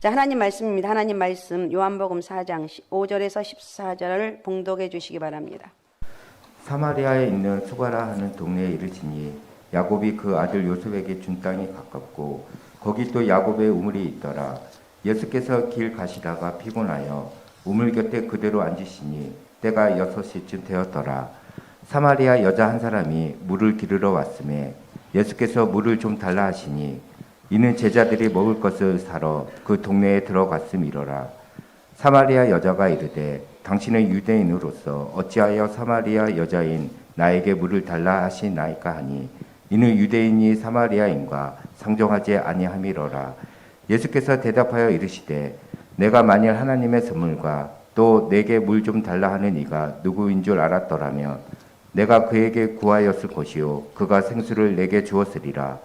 자, 하나님 말씀입니다. 하나님 말씀 요한복음 4장 5절에서 14절을 봉독해 주시기 바랍니다. 사마리아에 있는 수가라 하는 동네에 이르시니 야곱이 그 아들 요셉에게 준 땅이 가깝고 거기 또 야곱의 우물이 있더라. 예수께서 길 가시다가 피곤하여 우물 곁에 그대로 앉으시니 때가 6시쯤 되었더라. 사마리아 여자 한 사람이 물을 기르러 왔음에 예수께서 물을 좀 달라 하시니 이는 제자들이 먹을 것을 사러 그 동네에 들어갔음이로라. 사마리아 여자가 이르되 당신은 유대인으로서 어찌하여 사마리아 여자인 나에게 물을 달라 하시나이까 하니 이는 유대인이 사마리아인과 상종하지 아니함이로라. 예수께서 대답하여 이르시되 내가 만일 하나님의 선물과 또 내게 물 좀 달라 하는 이가 누구인 줄 알았더라면 내가 그에게 구하였을 것이요 그가 생수를 내게 주었으리라.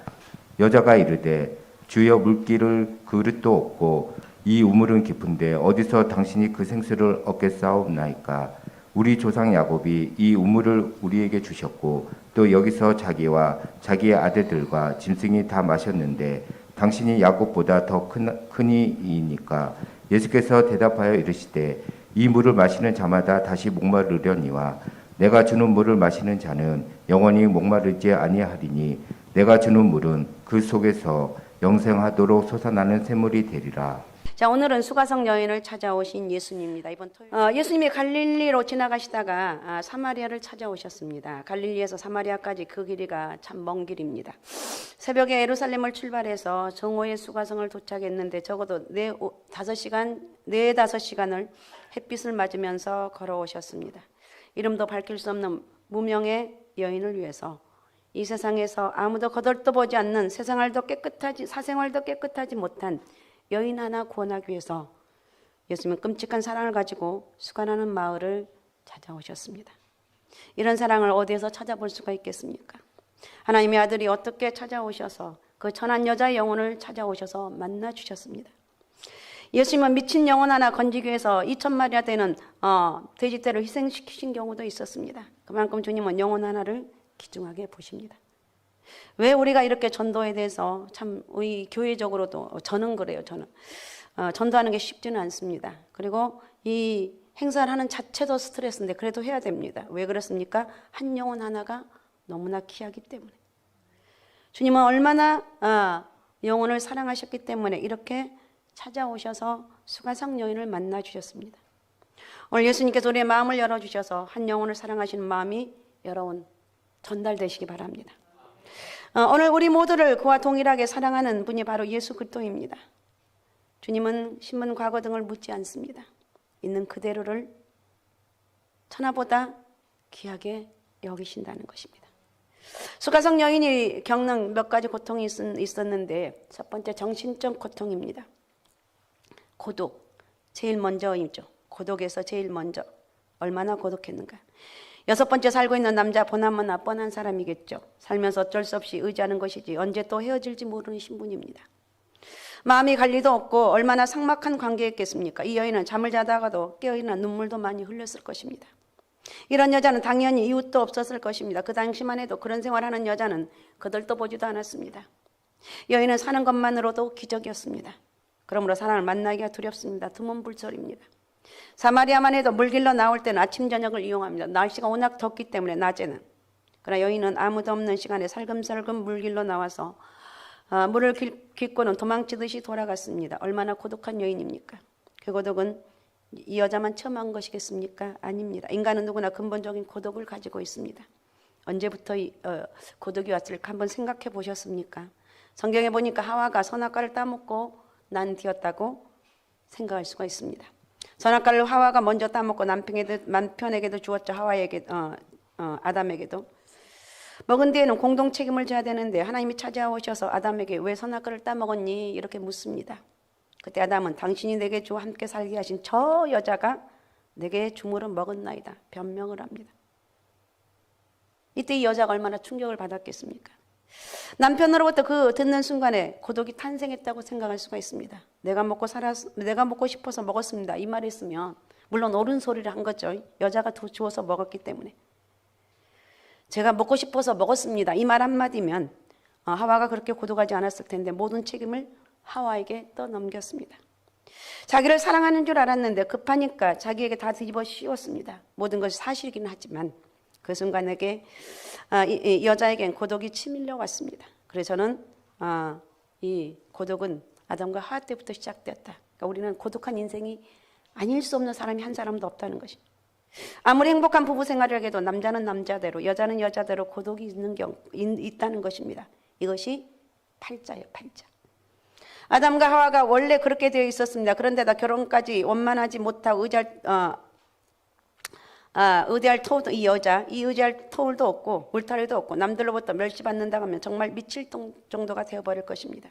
여자가 이르되 주여 물기를 그릇도 없고 이 우물은 깊은데 어디서 당신이 그 생수를 얻겠사옵나이까. 우리 조상 야곱이 이 우물을 우리에게 주셨고 또 여기서 자기와 자기의 아들들과 짐승이 다 마셨는데 당신이 야곱보다 더 크니이니까. 예수께서 대답하여 이르시되 이 물을 마시는 자마다 다시 목마르려니와 내가 주는 물을 마시는 자는 영원히 목마르지 아니하리니 내가 주는 물은 그 속에서 영생하도록 솟아나는 샘물이 되리라. 자, 오늘은 수가성 여인을 찾아오신 예수님입니다. 이번 토요일 예수님이 갈릴리로 지나가시다가 사마리아를 찾아오셨습니다. 갈릴리에서 사마리아까지 그 길이가 참 먼 길입니다. 새벽에 예루살렘을 출발해서 정오에 수가성을 도착했는데 적어도 4-5시간을 햇빛을 맞으면서 걸어오셨습니다. 이름도 밝힐 수 없는 무명의 여인을 위해서 이 세상에서 아무도 거들떠보지 않는 사생활도 깨끗하지 못한 여인 하나 구원하기 위해서 예수님은 끔찍한 사랑을 가지고 수가라는 마을을 찾아오셨습니다. 이런 사랑을 어디에서 찾아볼 수가 있겠습니까? 하나님의 아들이 어떻게 찾아오셔서 그 천한 여자의 영혼을 찾아오셔서 만나 주셨습니다. 예수님은 미친 영혼 하나 건지기 위해서 2,000마리나 되는 돼지떼를 희생시키신 경우도 있었습니다. 그만큼 주님은 영혼 하나를 귀중하게 보십니다. 왜 우리가 이렇게 전도에 대해서 참 우리 교회적으로도 저는 그래요. 저는 전도하는 게 쉽지는 않습니다. 그리고 이 행사를 하는 자체도 스트레스인데 그래도 해야 됩니다. 왜 그렇습니까? 한 영혼 하나가 너무나 귀하기 때문에. 주님은 얼마나 영혼을 사랑하셨기 때문에 이렇게 찾아오셔서 수가성 여인을 만나 주셨습니다. 오늘 예수님께서 우리의 마음을 열어주셔서 한 영혼을 사랑하시는 마음이 여러분 전달되시기 바랍니다. 오늘 우리 모두를 그와 동일하게 사랑하는 분이 바로 예수 그리스도입니다. 주님은 신분, 과거 등을 묻지 않습니다. 있는 그대로를 천하보다 귀하게 여기신다는 것입니다. 수가성 여인이 겪는 몇 가지 고통이 있었는데 첫 번째 정신적 고통입니다. 고독, 제일 먼저이죠. 고독에서 제일 먼저 얼마나 고독했는가. 6번째 살고 있는 남자 보나마나 뻔한 사람이겠죠. 살면서 어쩔 수 없이 의지하는 것이지 언제 또 헤어질지 모르는 신분입니다. 마음이 갈 리도 없고 얼마나 삭막한 관계였겠습니까? 이 여인은 잠을 자다가도 깨어있는 눈물도 많이 흘렸을 것입니다. 이런 여자는 당연히 이웃도 없었을 것입니다. 그 당시만 해도 그런 생활하는 여자는 거들떠보지도 않았습니다. 여인은 사는 것만으로도 기적이었습니다. 그러므로 사람을 만나기가 두렵습니다. 두문불설입니다. 사마리아만 해도 물 길러 나올 때는 아침 저녁을 이용합니다. 날씨가 워낙 덥기 때문에 낮에는. 그러나 여인은 아무도 없는 시간에 살금살금 물 길러 나와서 물을 깃고는 도망치듯이 돌아갔습니다. 얼마나 고독한 여인입니까? 그 고독은 이 여자만 처음 한 것이겠습니까? 아닙니다. 인간은 누구나 근본적인 고독을 가지고 있습니다. 언제부터 고독이 왔을까 한번 생각해 보셨습니까? 성경에 보니까 하와가 선악과를 따먹고 난 뒤였다고 생각할 수가 있습니다. 선악과를 하와가 먼저 따먹고 남편에게도 주었죠. 아담에게도. 먹은 뒤에는 공동 책임을 져야 되는데 하나님이 찾아오셔서 아담에게 왜 선악과를 따먹었니? 이렇게 묻습니다. 그때 아담은 당신이 내게 주어 함께 살게 하신 저 여자가 내게 주물어 먹었나이다. 변명을 합니다. 이때 이 여자가 얼마나 충격을 받았겠습니까? 남편으로부터 그 듣는 순간에 고독이 탄생했다고 생각할 수가 있습니다. 내가 먹고 싶어서 먹었습니다. 이 말을 했으면 물론 옳은 소리를 한 거죠. 여자가 주어서 먹었기 때문에. 제가 먹고 싶어서 먹었습니다. 이 말 한마디면 하와가 그렇게 고독하지 않았을 텐데 모든 책임을 하와에게 떠넘겼습니다. 자기를 사랑하는 줄 알았는데 급하니까 자기에게 다 뒤집어 씌웠습니다. 모든 것이 사실이긴 하지만 그 순간에게 이 여자에겐 고독이 치밀려 왔습니다. 그래서 저는 이 고독은 아담과 하와 때부터 시작되었다. 그러니까 우리는 고독한 인생이 아닐 수 없는 사람이 한 사람도 없다는 것입니다. 아무리 행복한 부부 생활을 해도 남자는 남자대로 여자는 여자대로 고독이 있다는 것입니다. 이것이 팔자예요, 팔자. 아담과 하와가 원래 그렇게 되어 있었습니다. 그런데다 결혼까지 원만하지 못하고 의대할 터울도 이 여자, 이 의지할 터울도 없고 울타리도 없고 남들로부터 멸시받는다고 하면 정말 미칠 정도가 되어버릴 것입니다.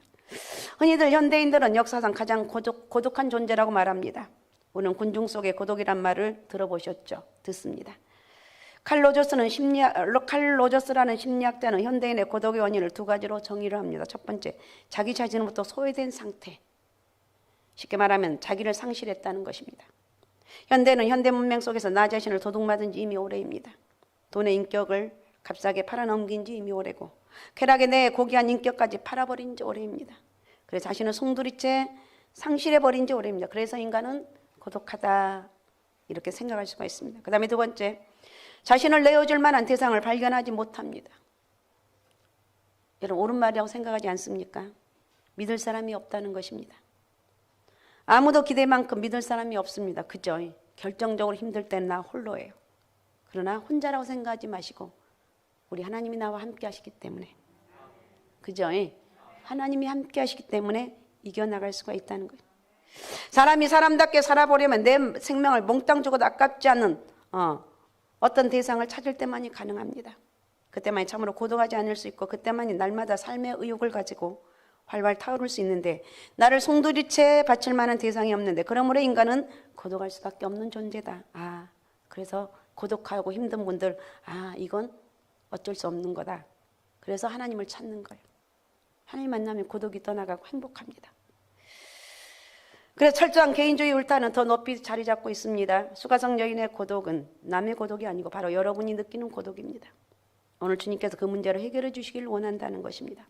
흔히들 현대인들은 역사상 가장 고독한 존재라고 말합니다. 우리는 군중 속의 고독이란 말을 들어보셨죠? 듣습니다. 칼 로저스라는 심리학자는 현대인의 고독의 원인을 두 가지로 정의를 합니다. 첫 번째, 자기 자신으로부터 소외된 상태. 쉽게 말하면 자기를 상실했다는 것입니다. 현대는 현대 문명 속에서 나 자신을 도둑맞은 지 이미 오래입니다. 돈의 인격을 값싸게 팔아넘긴 지 이미 오래고 쾌락에 내 고귀한 인격까지 팔아버린 지 오래입니다. 그래서 자신을 송두리째 상실해버린 지 오래입니다. 그래서 인간은 고독하다 이렇게 생각할 수가 있습니다. 그 다음에 두 번째, 자신을 내어줄 만한 대상을 발견하지 못합니다. 여러분 옳은 말이라고 생각하지 않습니까? 믿을 사람이 없다는 것입니다. 아무도 기대만큼 믿을 사람이 없습니다. 그죠? 결정적으로 힘들 때는 나 홀로예요. 그러나 혼자라고 생각하지 마시고 우리 하나님이 나와 함께 하시기 때문에, 그죠? 하나님이 함께 하시기 때문에 이겨나갈 수가 있다는 거예요. 사람이 사람답게 살아보려면 내 생명을 몽땅 주고도 아깝지 않은 어떤 대상을 찾을 때만이 가능합니다. 그때만이 참으로 고독하지 않을 수 있고 그때만이 날마다 삶의 의욕을 가지고 활활 타오를 수 있는데 나를 송두리째 바칠 만한 대상이 없는데 그러므로 인간은 고독할 수밖에 없는 존재다. 그래서 고독하고 힘든 분들 이건 어쩔 수 없는 거다. 그래서 하나님을 찾는 거예요. 하나님 만나면 고독이 떠나가고 행복합니다. 그래서 철저한 개인주의 울타는 더 높이 자리 잡고 있습니다. 수가성 여인의 고독은 남의 고독이 아니고 바로 여러분이 느끼는 고독입니다. 오늘 주님께서 그 문제를 해결해 주시길 원한다는 것입니다.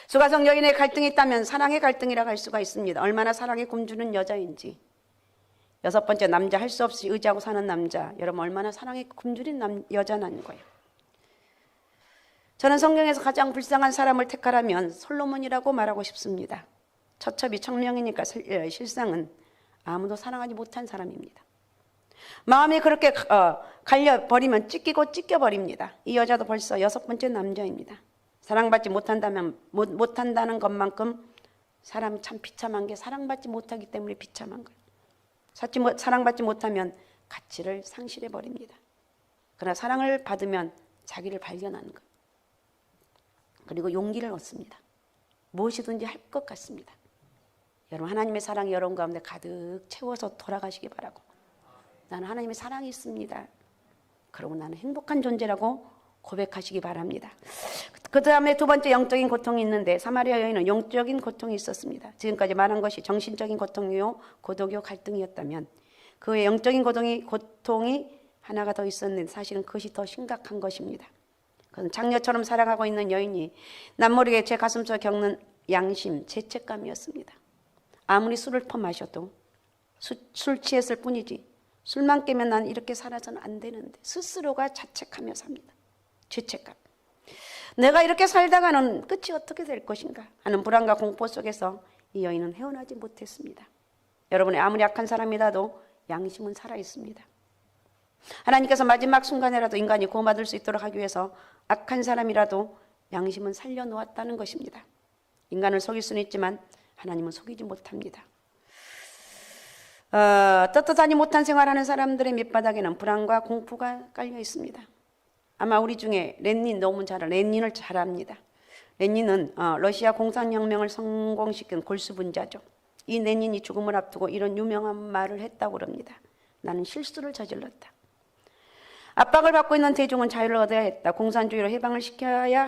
수가성 여인의 갈등이 있다면 사랑의 갈등이라고 할 수가 있습니다. 얼마나 사랑에 굶주는 여자인지. 여섯 번째, 남자, 할 수 없이 의지하고 사는 남자. 여러분 얼마나 사랑에 굶주린 여자라는 거예요. 저는 성경에서 가장 불쌍한 사람을 택하라면 솔로몬이라고 말하고 싶습니다. 처첩이 청명이니까 실상은 아무도 사랑하지 못한 사람입니다. 마음이 그렇게 갈려버리면 찢겨버립니다. 이 여자도 벌써 여섯 번째 남자입니다. 사랑받지 못한다는 것만큼 사람이 참 비참한 게 사랑받지 못하기 때문에 비참한 거예요. 사랑받지 못하면 가치를 상실해버립니다. 그러나 사랑을 받으면 자기를 발견하는 거예요. 그리고 용기를 얻습니다. 무엇이든지 할 것 같습니다. 여러분 하나님의 사랑이 여러분 가운데 가득 채워서 돌아가시기 바라고, 나는 하나님의 사랑이 있습니다. 그러고 나는 행복한 존재라고 고백하시기 바랍니다. 그 다음에 두 번째 영적인 고통이 있는데 사마리아 여인은 영적인 고통이 있었습니다. 지금까지 말한 것이 정신적인 고통이요 고독이요 갈등이었다면 그 외에 영적인 고통이 하나가 더 있었는데 사실은 그것이 더 심각한 것입니다. 그건 장녀처럼 살아가고 있는 여인이 남모르게 제 가슴속에 겪는 양심, 죄책감이었습니다. 아무리 술을 퍼마셔도 술 취했을 뿐이지 술만 깨면 난 이렇게 살아서는 안 되는데 스스로가 자책하며 삽니다. 죄책감. 내가 이렇게 살다가는 끝이 어떻게 될 것인가 하는 불안과 공포 속에서 이 여인은 헤어나지 못했습니다. 여러분이 아무리 악한 사람이라도 양심은 살아있습니다. 하나님께서 마지막 순간에라도 인간이 구원받을 수 있도록 하기 위해서 악한 사람이라도 양심은 살려놓았다는 것입니다. 인간을 속일 수는 있지만 하나님은 속이지 못합니다. 떳떳하지 못한 생활하는 사람들의 밑바닥에는 불안과 공포가 깔려 있습니다. 아마 우리 중에 레닌 너무 레닌을 잘 압니다. 레닌은 러시아 공산혁명을 성공시킨 골수분자죠. 이 레닌이 죽음을 앞두고 이런 유명한 말을 했다고 합니다. 나는 실수를 저질렀다. 압박을 받고 있는 대중은 자유를 얻어야 했다. 공산주의로 해방을 지켜야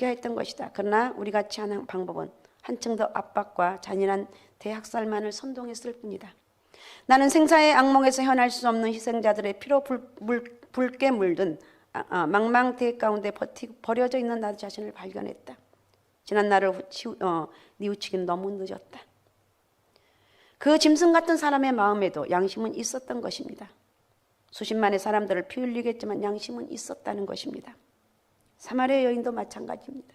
했던 것이다. 그러나 우리 같이 하는 방법은 한층 더 압박과 잔인한 대학살만을 선동했을 뿐이다. 나는 생사의 악몽에서 헤어날 수 없는 희생자들의 피로 붉게 물든 망망대해 가운데 버려져 있는 나 자신을 발견했다. 지난 날을 뉘우치긴 너무 늦었다. 그 짐승 같은 사람의 마음에도 양심은 있었던 것입니다. 수십만의 사람들을 피 흘리겠지만 양심은 있었다는 것입니다. 사마리아 여인도 마찬가지입니다.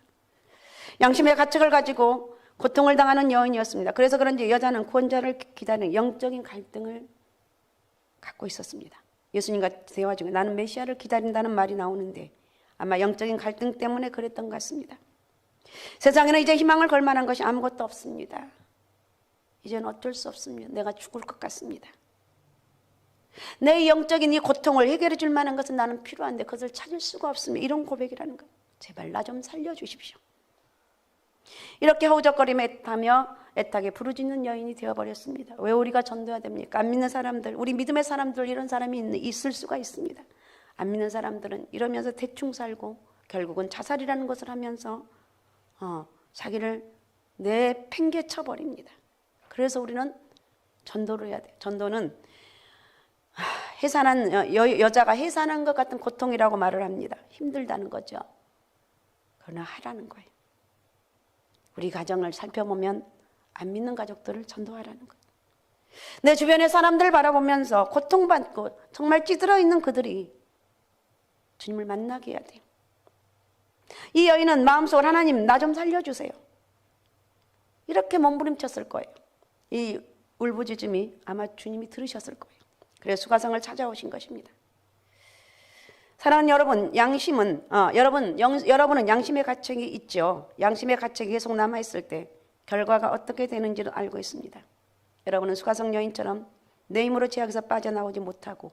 양심의 가책을 가지고 고통을 당하는 여인이었습니다. 그래서 그런지 여자는 구원자를 기다리는 영적인 갈등을 갖고 있었습니다. 예수님과 대화 중에 나는 메시아를 기다린다는 말이 나오는데 아마 영적인 갈등 때문에 그랬던 것 같습니다. 세상에는 이제 희망을 걸 만한 것이 아무것도 없습니다. 이제는 어쩔 수 없습니다. 내가 죽을 것 같습니다. 내 영적인 이 고통을 해결해 줄 만한 것은 나는 필요한데 그것을 찾을 수가 없습니다. 이런 고백이라는 것. 제발 나 좀 살려주십시오. 이렇게 허우적거리며 애타게 부르짖는 여인이 되어버렸습니다. 왜 우리가 전도해야 됩니까? 안 믿는 사람들, 우리 믿음의 사람들 이런 사람이 있을 수가 있습니다. 안 믿는 사람들은 이러면서 대충 살고 결국은 자살이라는 것을 하면서 자기를 내팽개쳐 버립니다. 그래서 우리는 전도를 해야 돼요. 전도는 해산한 여자가 해산한 것 같은 고통이라고 말을 합니다. 힘들다는 거죠. 그러나 하라는 거예요. 우리 가정을 살펴보면 안 믿는 가족들을 전도하라는 거예요. 내 주변의 사람들 바라보면서 고통받고 정말 찌들어 있는 그들이 주님을 만나게 해야 돼요. 이 여인은 마음속으로 하나님 나 좀 살려주세요. 이렇게 몸부림쳤을 거예요. 이 울부짖음이 아마 주님이 들으셨을 거예요. 그래서 수가성을 찾아오신 것입니다. 사랑하는 여러분, 양심은 여러분은 양심의 가책이 있죠. 양심의 가책이 계속 남아 있을 때 결과가 어떻게 되는지를 알고 있습니다. 여러분은 수가성 여인처럼 내 힘으로 죄악에서 빠져나오지 못하고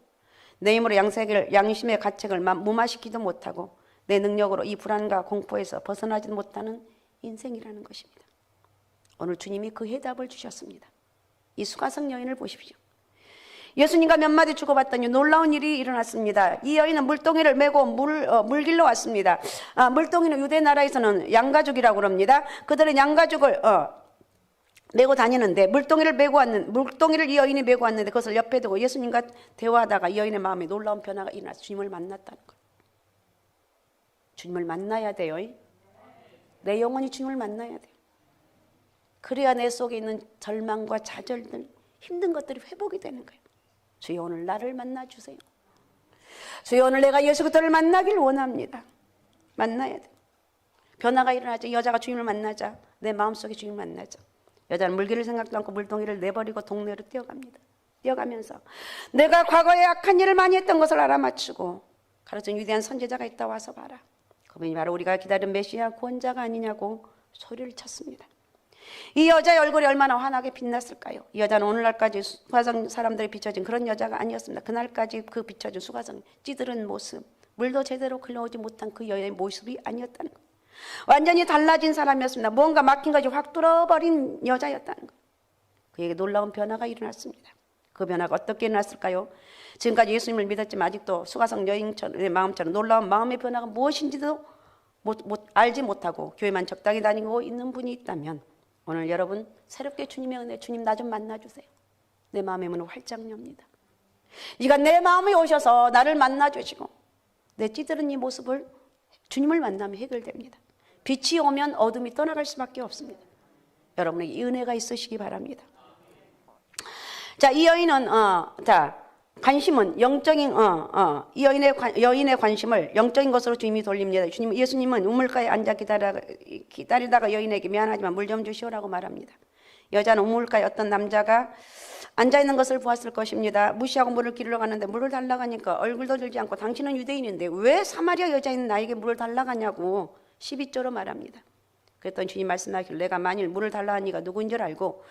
내 힘으로 양심의 가책을 무마시키도 못하고 내 능력으로 이 불안과 공포에서 벗어나지 못하는 인생이라는 것입니다. 오늘 주님이 그 해답을 주셨습니다. 이 수가성 여인을 보십시오. 예수님과 몇 마디 주고받더니 놀라운 일이 일어났습니다. 이 여인은 물동이를 메고 물길로 왔습니다. 물동이는 유대 나라에서는 양가죽이라고 그럽니다. 그들은 양가죽을 메고 다니는데 물동이를 이 여인이 메고 왔는데 그것을 옆에 두고 예수님과 대화하다가 이 여인의 마음에 놀라운 변화가 일어났어요. 주님을 만났다는 거예요. 주님을 만나야 돼요. 내 영혼이 주님을 만나야 돼요. 그래야 내 속에 있는 절망과 좌절들, 힘든 것들이 회복이 되는 거예요. 주여 오늘 나를 만나주세요. 주여 오늘 내가 예수 그리스도를 만나길 원합니다. 만나야 돼. 변화가 일어나죠. 여자가 주님을 만나자. 내 마음속에 주님을 만나자. 여자는 물길을 생각도 않고 물동이를 내버리고 동네로 뛰어갑니다. 뛰어가면서 내가 과거에 악한 일을 많이 했던 것을 알아맞추고 가르친 위대한 선지자가 있다 와서 봐라. 그분이 바로 우리가 기다린 메시아 구원자가 아니냐고 소리를 쳤습니다. 이 여자의 얼굴이 얼마나 환하게 빛났을까요? 이 여자는 오늘날까지 수가성 사람들이 비춰진 그런 여자가 아니었습니다. 그날까지 그 비춰진 수가성 찌들은 모습, 물도 제대로 흘러오지 못한 그 여인의 모습이 아니었다는 거예요. 완전히 달라진 사람이었습니다. 뭔가 막힌 것이 확 뚫어버린 여자였다는 거예요. 그에게 놀라운 변화가 일어났습니다. 그 변화가 어떻게 일어났을까요? 지금까지 예수님을 믿었지만 아직도 수가성 여인의 마음처럼 놀라운 마음의 변화가 무엇인지도 알지 못하고 교회만 적당히 다니고 있는 분이 있다면 오늘 여러분 새롭게 주님의 은혜, 주님 나 좀 만나주세요. 내 마음의 문을 활짝 엽니다. 이가 내 마음에 오셔서 나를 만나주시고 내 찌들은 이 모습을 주님을 만나면 해결됩니다. 빛이 오면 어둠이 떠나갈 수밖에 없습니다. 여러분에게 이 은혜가 있으시기 바랍니다. 자, 이 여인은 관심은 영적인 이 여인의 관심을 영적인 것으로 주님이 돌립니다. 예수님은 우물가에 앉아 기다리다가 여인에게 미안하지만 물 좀 주시오라고 말합니다. 여자는 우물가에 어떤 남자가 앉아 있는 것을 보았을 것입니다. 무시하고 물을 기르러 가는데 물을 달라고 하니까 얼굴도 들지 않고 당신은 유대인인데 왜 사마리아 여자인 나에게 물을 달라고 하냐고 12조로 말합니다. 그랬더니 주님 말씀하시길 내가 만일 물을 달라 하니가 누구인 줄 알고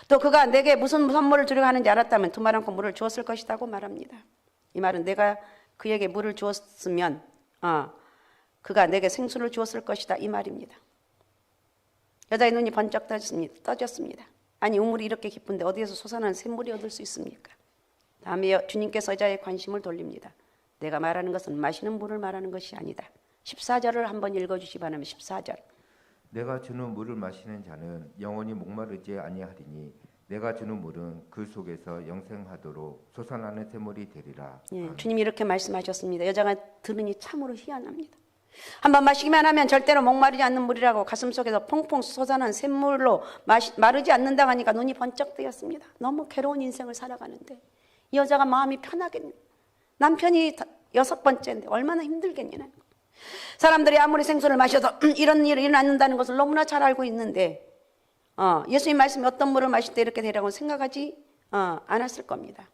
또 그가 내게 무슨 선물을 주려고 하는지 알았다면 두 말 않고 물을 주었을 것이라고 말합니다. 이 말은 내가 그에게 물을 주었으면 그가 내게 생수를 주었을 것이다 이 말입니다. 여자의 눈이 번쩍 떠졌습니다. 아니 우물이 이렇게 깊은데 어디에서 솟아나는 샘물이 얻을 수 있습니까? 다음에 주님께서 여자의 관심을 돌립니다. 내가 말하는 것은 마시는 물을 말하는 것이 아니다. 14절을 한번 읽어주시 바랍니다. 14절. 내가 주는 물을 마시는 자는 영원히 목마르지 아니하리니 내가 주는 물은 그 속에서 영생하도록 솟아나는 샘물이 되리라. 예, 주님이 이렇게 말씀하셨습니다. 여자가 들으니 참으로 희한합니다. 한번 마시기만 하면 절대로 목마르지 않는 물이라고 가슴속에서 퐁퐁 솟아난 샘물로 마르지 않는다고 하니까 눈이 번쩍 뜨였습니다. 너무 괴로운 인생을 살아가는데 이 여자가 마음이 편하겠냐. 남편이 6번째인데 얼마나 힘들겠냐. 사람들이 아무리 생수를 마셔도 이런 일이 일어난다는 것을 너무나 잘 알고 있는데 예수님 말씀이 어떤 물을 마실 때 이렇게 되라고 생각하지 않았을 겁니다.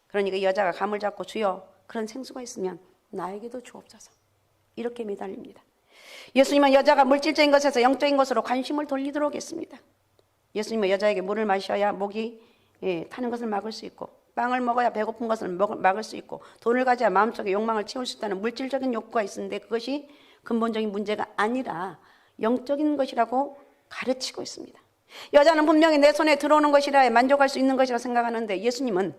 그러니까 이 여자가 감을 잡고 주여 그런 생수가 있으면 나에게도 주옵소서 이렇게 매달립니다. 예수님은 여자가 물질적인 것에서 영적인 것으로 관심을 돌리도록 했습니다. 예수님은 여자에게 물을 마셔야 목이 타는 것을 막을 수 있고 빵을 먹어야 배고픈 것을 막을 수 있고 돈을 가져야 마음속에 욕망을 채울 수 있다는 물질적인 욕구가 있었는데 그것이 근본적인 문제가 아니라 영적인 것이라고 가르치고 있습니다. 여자는 분명히 내 손에 들어오는 것이라 만족할 수 있는 것이라 생각하는데 예수님은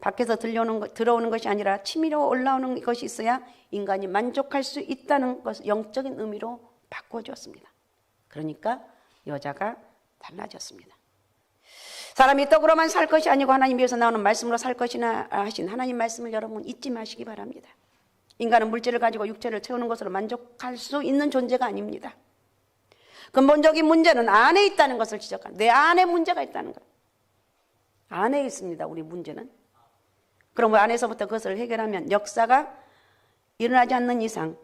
밖에서 들어오는 것이 아니라 치밀어 올라오는 것이 있어야 인간이 만족할 수 있다는 것을 영적인 의미로 바꿔주었습니다. 그러니까 여자가 달라졌습니다. 사람이 떡으로만 살 것이 아니고 하나님 위해서 나오는 말씀으로 살 것이나 하신 하나님 말씀을 여러분 잊지 마시기 바랍니다. 인간은 물질을 가지고 육체를 채우는 것으로 만족할 수 있는 존재가 아닙니다. 근본적인 문제는 안에 있다는 것을 지적합니다. 내 안에 문제가 있다는 것. 안에 있습니다. 우리 문제는. 그럼 그 안에서부터 그것을 해결하면 역사가 일어나지 않는 이상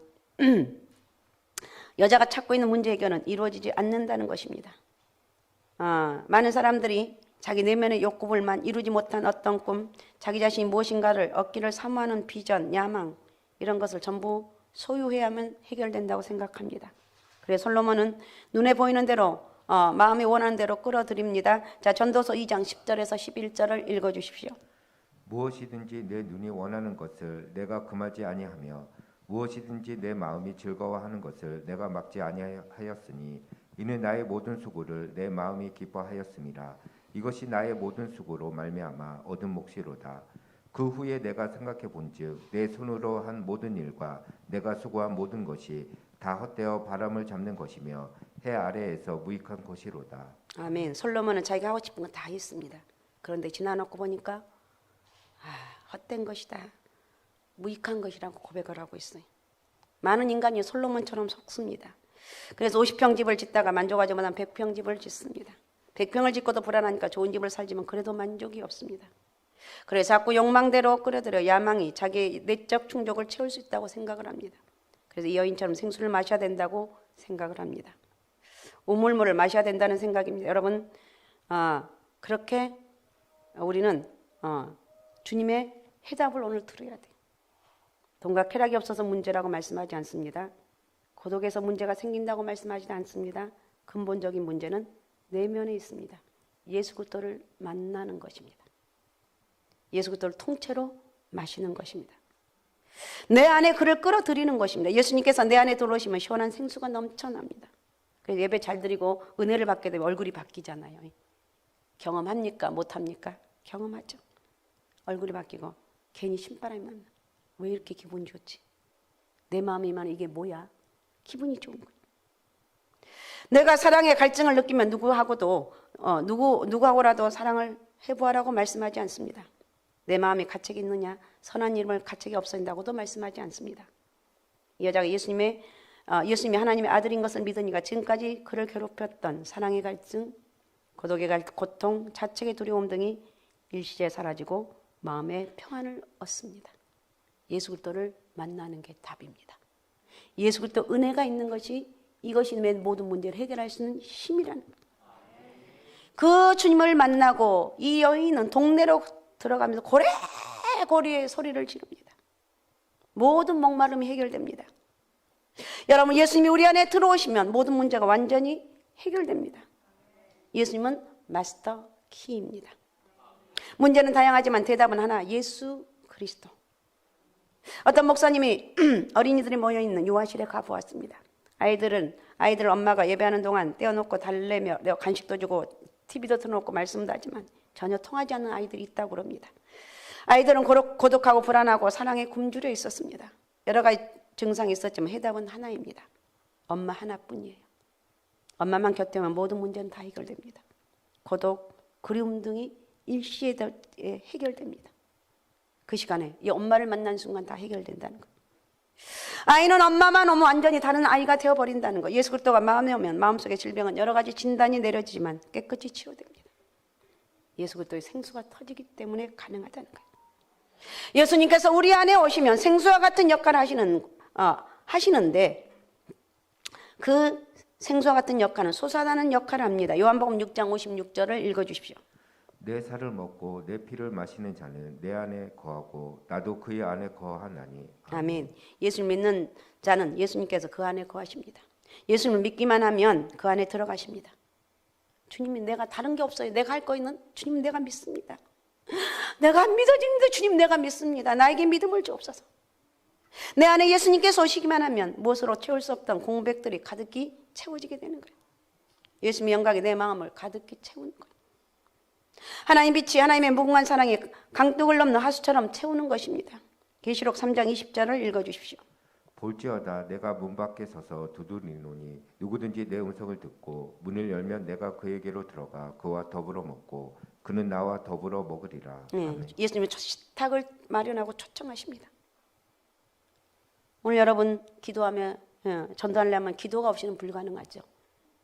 여자가 찾고 있는 문제 해결은 이루어지지 않는다는 것입니다. 많은 사람들이 자기 내면의 욕구불만 이루지 못한 어떤 꿈, 자기 자신이 무엇인가를 얻기를 사모하는 비전, 야망 이런 것을 전부 소유해야만 해결된다고 생각합니다. 그래서 솔로몬은 눈에 보이는 대로 마음이 원하는 대로 끌어들입니다. 자, 전도서 2장 10절에서 11절을 읽어주십시오. 무엇이든지 내 눈이 원하는 것을 내가 금하지 아니하며 무엇이든지 내 마음이 즐거워하는 것을 내가 막지 아니하였으니 이는 나의 모든 수고를 내 마음이 기뻐하였음이라. 이것이 나의 모든 수고로 말미암아 얻은 몫이로다. 그 후에 내가 생각해 본즉 내 손으로 한 모든 일과 내가 수고한 모든 것이 다 헛되어 바람을 잡는 것이며 해 아래에서 무익한 것이로다. 아멘. 솔로몬은 자기가 하고 싶은 건 다 했습니다. 그런데 지나놓고 보니까 헛된 것이다. 무익한 것이라고 고백을 하고 있어요. 많은 인간이 솔로몬처럼 속습니다. 그래서 50평 집을 짓다가 만족하지 못한 100평 집을 짓습니다. 100평을 짓고도 불안하니까 좋은 집을 살지만 그래도 만족이 없습니다. 그래서 자꾸 욕망대로 끌어들여 야망이 자기의 내적 충족을 채울 수 있다고 생각을 합니다. 그래서 이 여인처럼 생수를 마셔야 된다고 생각을 합니다. 우물물을 마셔야 된다는 생각입니다. 여러분 그렇게 우리는 주님의 해답을 오늘 들어야 돼요. 돈과 쾌락이 없어서 문제라고 말씀하지 않습니다. 고독에서 문제가 생긴다고 말씀하지 않습니다. 근본적인 문제는 내면에 있습니다. 예수 그리스도를 만나는 것입니다. 예수 그리스도를 통째로 마시는 것입니다. 내 안에 그를 끌어들이는 것입니다. 예수님께서 내 안에 들어오시면 시원한 생수가 넘쳐납니다. 그래서 예배 잘 드리고 은혜를 받게 되면 얼굴이 바뀌잖아요. 경험합니까? 못합니까? 경험하죠. 얼굴이 바뀌고 괜히 신바람이 만나. 왜 이렇게 기분 좋지? 내 마음이만 이게 뭐야? 기분이 좋은 거예요. 내가 사랑의 갈증을 느끼면 누구하고도 누구하고라도 사랑을 해보아라고 말씀하지 않습니다. 내 마음에 가책이 있느냐, 선한 이름을 가책이 없어진다고도 말씀하지 않습니다. 이 여자가 예수님이 하나님의 아들인 것을 믿으니까 지금까지 그를 괴롭혔던 사랑의 갈증, 고독의 고통, 자책의 두려움 등이 일시에 사라지고 마음의 평안을 얻습니다. 예수 그리스도를 만나는 게 답입니다. 예수 그리스도 은혜가 있는 것이 이것이 내 모든 문제를 해결할 수 있는 힘이라는 거예요. 그 주님을 만나고 이 여인은 동네로 들어가면서 고래고래의 소리를 지릅니다. 모든 목마름이 해결됩니다. 여러분 예수님이 우리 안에 들어오시면 모든 문제가 완전히 해결됩니다. 예수님은 마스터 키입니다. 문제는 다양하지만 대답은 하나, 예수 그리스도. 어떤 목사님이 어린이들이 모여있는 요한실에 가보았습니다. 아이들 엄마가 예배하는 동안 떼어놓고 달래며 간식도 주고 TV도 틀어놓고 말씀도 하지만 전혀 통하지 않는 아이들이 있다고 그럽니다. 아이들은 고독하고 불안하고 사랑에 굶주려 있었습니다. 여러 가지 증상이 있었지만 해답은 하나입니다. 엄마 하나뿐이에요. 엄마만 곁에 오면 모든 문제는 다 해결됩니다. 고독, 그리움 등이 일시에 해결됩니다. 그 시간에 이 엄마를 만난 순간 다 해결된다는 것. 아이는 엄마만 오면 완전히 다른 아이가 되어버린다는 거. 예수 그리스도가 마음에 오면 마음속의 질병은 여러 가지 진단이 내려지지만 깨끗이 치유됩니다. 예수 그리스도의 생수가 터지기 때문에 가능하다는 거예요. 예수님께서 우리 안에 오시면 생수와 같은 역할을 하시는데 그 생수와 같은 역할은 솟아나는 역할을 합니다. 요한복음 6장 56절을 읽어주십시오. 내 살을 먹고 내 피를 마시는 자는 내 안에 거하고 나도 그의 안에 거하나니. 아멘. 예수를 믿는 자는 예수님께서 그 안에 거하십니다. 예수를 믿기만 하면 그 안에 들어가십니다. 주님이 내가 다른 게 없어요. 내가 할 거 있는 주님 내가 믿습니다. 내가 안 믿어지는데 주님 내가 믿습니다. 나에게 믿음을 주옵소서. 내 안에 예수님께서 오시기만 하면 무엇으로 채울 수 없던 공백들이 가득히 채워지게 되는 거예요. 예수님의 영광이 내 마음을 가득히 채우는 거예요. 하나님 빛이 하나님의 무궁한 사랑이 강둑을 넘는 하수처럼 채우는 것입니다. 계시록 3장 20절을 읽어주십시오. 볼지어다 내가 문 밖에 서서 두드리노니 누구든지 내 음성을 듣고 문을 열면 내가 그에게로 들어가 그와 더불어 먹고 그는 나와 더불어 먹으리라. 아멘. 예수님이 식탁을 마련하고 초청하십니다. 오늘 여러분 기도하며 전도하려면 기도가 없이는 불가능하죠.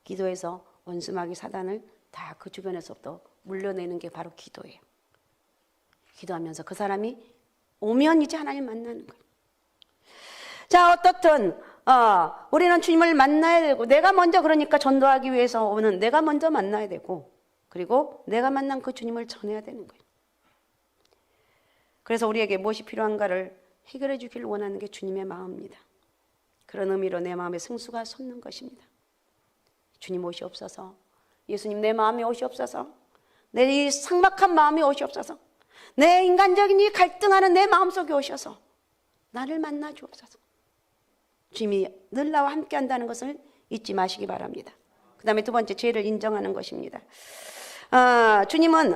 기도해서 원수마귀 사단을 다 그 주변에서부터 물려내는 게 바로 기도예요. 기도하면서 그 사람이 오면 이제 하나님 만나는 거예요. 자, 어떻든 우리는 주님을 만나야 되고 내가 먼저 그러니까 전도하기 위해서 오는 내가 먼저 만나야 되고 그리고 내가 만난 그 주님을 전해야 되는 거예요. 그래서 우리에게 무엇이 필요한가를 해결해 주기를 원하는 게 주님의 마음입니다. 그런 의미로 내 마음에 승수가 솟는 것입니다. 주님 오시옵소서. 예수님 내 마음에 오시옵소서. 내 이 삭막한 마음에 오시옵소서. 내 인간적인 이 갈등하는 내 마음속에 오셔서 나를 만나 주옵소서. 주님이 늘 나와 함께 한다는 것을 잊지 마시기 바랍니다. 그 다음에 두 번째 죄를 인정하는 것입니다. 주님은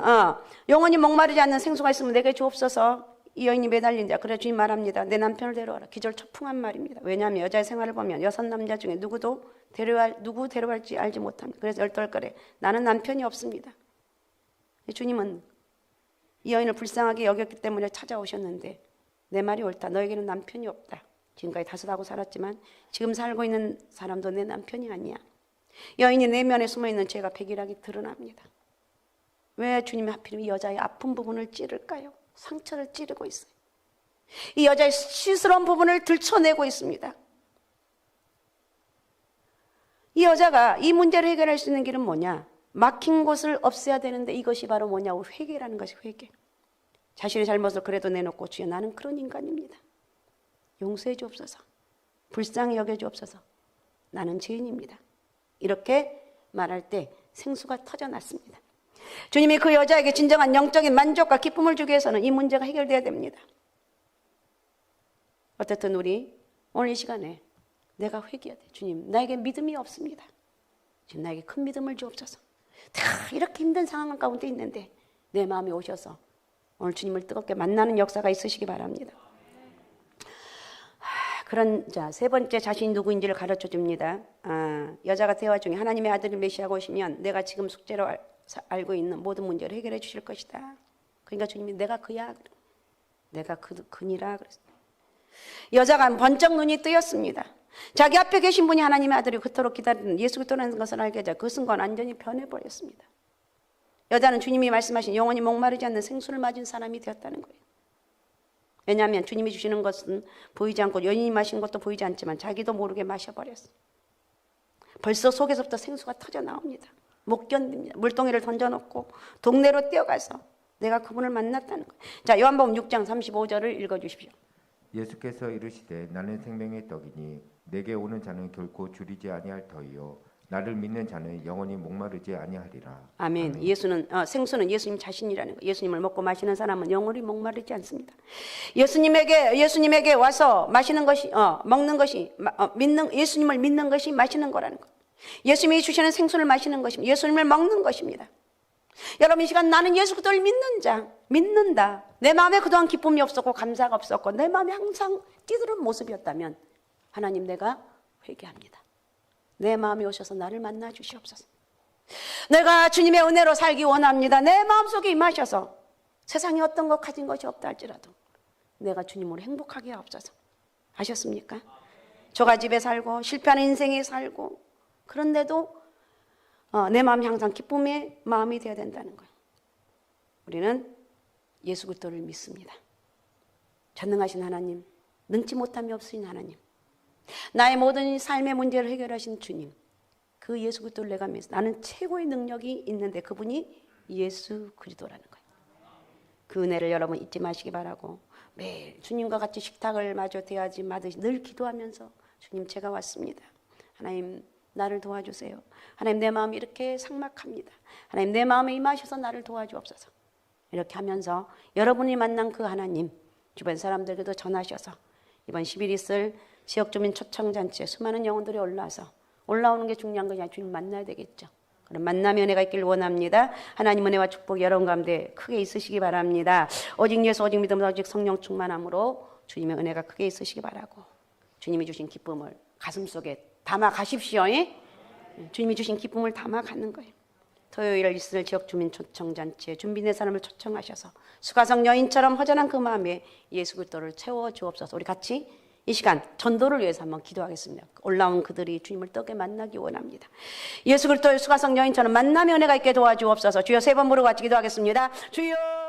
영원히 목마르지 않는 생수가 있으면 내게 주옵소서. 이 여인이 매달린 자. 그래 주님 말합니다. 내 남편을 데려와라. 기절초풍한 말입니다. 왜냐하면 여자의 생활을 보면 여섯 남자 중에 누구 데려갈지 알지 못합니다. 그래서 얼떨결에 나는 남편이 없습니다. 주님은 이 여인을 불쌍하게 여겼기 때문에 찾아오셨는데 내 말이 옳다. 너에게는 남편이 없다. 지금까지 다섯하고 살았지만 지금 살고 있는 사람도 내 남편이 아니야. 여인이 내면에 숨어있는 죄가 백일하게 드러납니다. 왜 주님이 하필이면 이 여자의 아픈 부분을 찌를까요? 상처를 찌르고 있어요. 이 여자의 수치스러운 부분을 들춰내고 있습니다. 이 여자가 이 문제를 해결할 수 있는 길은 뭐냐? 막힌 곳을 없애야 되는데 이것이 바로 뭐냐고 회개라는 것이 회개. 자신의 잘못을 그래도 내놓고 주여 나는 그런 인간입니다. 용서해 주옵소서. 불쌍히 여겨 주옵소서. 나는 죄인입니다. 이렇게 말할 때 생수가 터져났습니다. 주님이 그 여자에게 진정한 영적인 만족과 기쁨을 주기 위해서는 이 문제가 해결돼야 됩니다. 어쨌든 우리 오늘 이 시간에 내가 회개해야 돼. 주님 나에게 믿음이 없습니다. 주님 나에게 큰 믿음을 주옵소서. 다 이렇게 힘든 상황 가운데 있는데 내 마음에 오셔서 오늘 주님을 뜨겁게 만나는 역사가 있으시기 바랍니다. 그런 세 번째 자신이 누구인지를 가르쳐 줍니다. 여자가 대화 중에 하나님의 아들 메시아가 오시면 내가 지금 숙제로 알고 있는 모든 문제를 해결해 주실 것이다. 그러니까 주님이 내가 그야, 내가 그니라 그랬어요. 여자가 번쩍 눈이 뜨였습니다. 자기 앞에 계신 분이 하나님의 아들이 그토록 기다리는 예수 그리스도라는 것을 알게 하자 그 순간 완전히 변해버렸습니다. 여자는 주님이 말씀하신 영원히 목마르지 않는 생수를 맞은 사람이 되었다는 거예요. 왜냐하면 주님이 주시는 것은 보이지 않고 여인이 마신 것도 보이지 않지만 자기도 모르게 마셔버렸어요. 벌써 속에서부터 생수가 터져 나옵니다. 못 견딥니다. 물동이를 던져놓고 동네로 뛰어가서 내가 그분을 만났다는 거예요. 자, 요한복음 6장 35절을 읽어주십시오. 예수께서 이르시되 나는 생명의 떡이니 내게 오는 자는 결코 줄이지 아니할 터이요 나를 믿는 자는 영원히 목마르지 아니하리라. 아멘. 아멘. 예수는 생수는 예수님 자신이라는 거예요. 예수님을 먹고 마시는 사람은 영원히 목마르지 않습니다. 예수님에게 와서 마시는 것이 먹는 것이 예수님을 믿는 것이 마시는 거라는 거예요. 예수님이 주시는 생수를 마시는 것입니다. 예수님을 먹는 것입니다. 여러분 이 시간 나는 예수 그리스도를 믿는다. 내 마음에 그동안 기쁨이 없었고 감사가 없었고 내 마음에 항상 뛰드는 모습이었다면 하나님 내가 회개합니다. 내 마음에 오셔서 나를 만나 주시옵소서. 내가 주님의 은혜로 살기 원합니다. 내 마음속에 임하셔서 세상에 어떤 것 가진 것이 없다 할지라도 내가 주님으로 행복하게 하옵소서. 아셨습니까? 조가집에 살고 실패하는 인생에 살고 그런데도 내 마음이 항상 기쁨의 마음이 되어야 된다는 거예요. 우리는 예수 그리스도를 믿습니다. 전능하신 하나님, 능치 못함이 없으신 하나님, 나의 모든 삶의 문제를 해결하신 주님, 그 예수 그리스도를 내가 믿어. 나는 최고의 능력이 있는데 그분이 예수 그리스도라는 거예요. 그 은혜를 여러분 잊지 마시기 바라고 매일 주님과 같이 식탁을 마저 대하지 마듯이 늘 기도하면서 주님 제가 왔습니다. 하나님 나를 도와주세요. 하나님 내 마음이 이렇게 삭막합니다. 하나님 내 마음에 임하셔서 나를 도와주옵소서. 이렇게 하면서 여러분이 만난 그 하나님 주변 사람들에게도 전하셔서 이번 10일 있을 지역주민 초청잔치에 수많은 영혼들이 올라오는 게 중요한 것이 아니라 주님 만나야 되겠죠. 그런 만남의 은혜가 있길 원합니다. 하나님 은혜와 축복이 여러분 가운데 크게 있으시기 바랍니다. 오직 예수 오직 믿음 오직 성령 충만함으로 주님의 은혜가 크게 있으시기 바라고 주님이 주신 기쁨을 가슴속에 담아 가십시오. 주님이 주신 기쁨을 담아 가는 거예요. 토요일 있을 지역주민 초청잔치에 준비된 사람을 초청하셔서 수가성 여인처럼 허전한 그 마음에 예수 그리스도를 채워 주옵소서. 우리 같이 이 시간 전도를 위해서 한번 기도하겠습니다. 올라온 그들이 주님을 떡에 만나기 원합니다. 예수 그리스도의 수가성 여인처럼 만남의 은혜가 있게 도와주옵소서. 주여 세 번 부르고 같이 기도하겠습니다. 주여